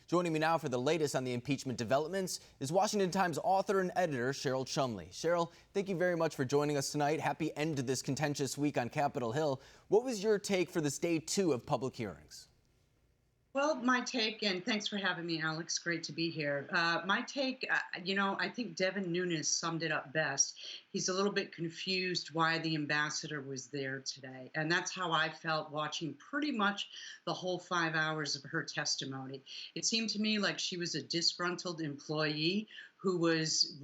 Joining me now for the latest on the impeachment developments is Washington Times author and editor Cheryl Chumley. Cheryl, thank you very much for joining us tonight. Happy end to this contentious week on Capitol Hill. What was your take for this day 2 of public hearings? Well, my take, and thanks for having me, Alex. Great to be here. My take, I think Devin Nunes summed it up best. He's a little bit confused why the ambassador was there today. And that's how I felt watching pretty much the whole 5 hours of her testimony. It seemed to me like she was a disgruntled employee who was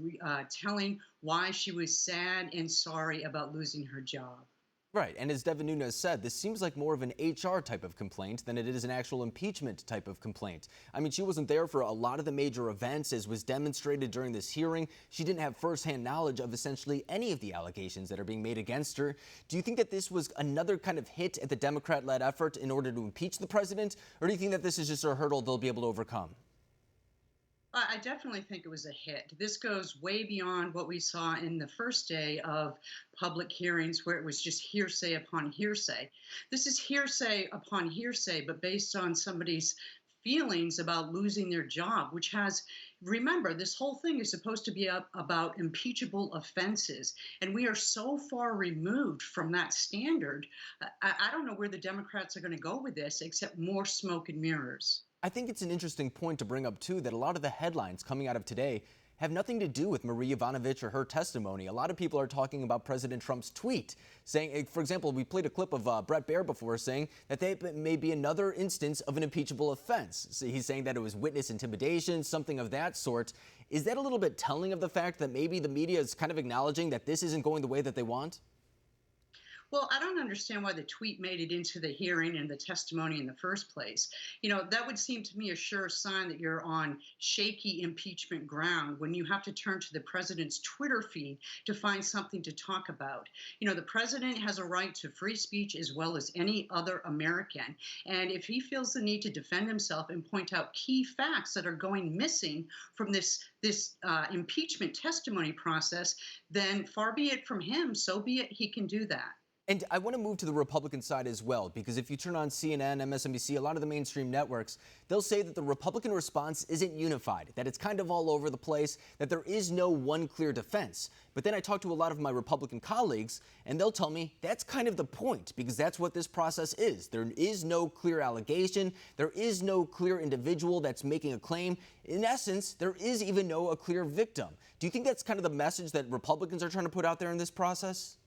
telling why she was sad and sorry about losing her job. Right, and as Devin Nunes said, this seems like more of an HR type of complaint than it is an actual impeachment type of complaint. I mean, she wasn't there for a lot of the major events, as was demonstrated during this hearing. She didn't have firsthand knowledge of essentially any of the allegations that are being made against her. Do you think that this was another kind of hit at the Democrat-led effort in order to impeach the president, or do you think that this is just a hurdle they'll be able to overcome? I definitely think it was a hit. This goes way beyond what we saw in the first day of public hearings, where it was just hearsay upon hearsay. This is hearsay upon hearsay, but based on somebody's feelings about losing their job, which has, remember, this whole thing is supposed to be about impeachable offenses. And we are so far removed from that standard. I don't know where the Democrats are going to go with this, except more smoke and mirrors. I think it's an interesting point to bring up, too, that a lot of the headlines coming out of today have nothing to do with Marie Yovanovich or her testimony. A lot of people are talking about President Trump's tweet, saying, for example, we played a clip of Brett Baer before saying that they may be another instance of an impeachable offense. So he's saying that it was witness intimidation, something of that sort. Is that a little bit telling of the fact that maybe the media is kind of acknowledging that this isn't going the way that they want? Well, I don't understand why the tweet made it into the hearing and the testimony in the first place. That would seem to me a sure sign that you're on shaky impeachment ground when you have to turn to the president's Twitter feed to find something to talk about. The president has a right to free speech as well as any other American. And if he feels the need to defend himself and point out key facts that are going missing from this impeachment testimony process, then far be it from him. So be it. He can do that. And I want to move to the Republican side as well, because if you turn on CNN, MSNBC, a lot of the mainstream networks, they'll say that the Republican response isn't unified, that it's kind of all over the place, that there is no one clear defense. But then I talk to a lot of my Republican colleagues, and they'll tell me that's kind of the point, because that's what this process is. There is no clear allegation. There is no clear individual that's making a claim. In essence, there is even a clear victim. Do you think that's kind of the message that Republicans are trying to put out there in this process?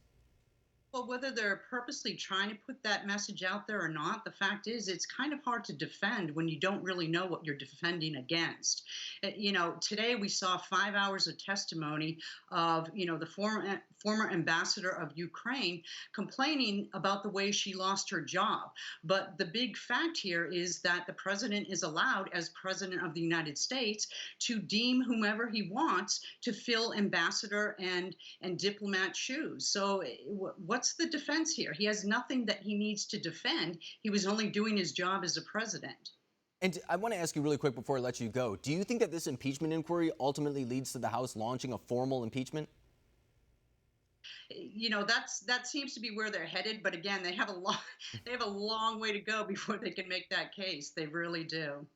Well, whether they're purposely trying to put that message out there or not, the fact is it's kind of hard to defend when you don't really know what you're defending against. Today we saw 5 hours of testimony of, the former ambassador of Ukraine complaining about the way she lost her job. But the big fact here is that the president is allowed, as president of the United States, to deem whomever he wants to fill ambassador and diplomat shoes. So what's the defense here? He has nothing that he needs to defend. He was only doing his job as a president. And I want to ask you really quick before I let you go. Do you think that this impeachment inquiry ultimately leads to the House launching a formal impeachment? That seems to be where they're headed. But again, they have a long way to go before they can make that case. They really do.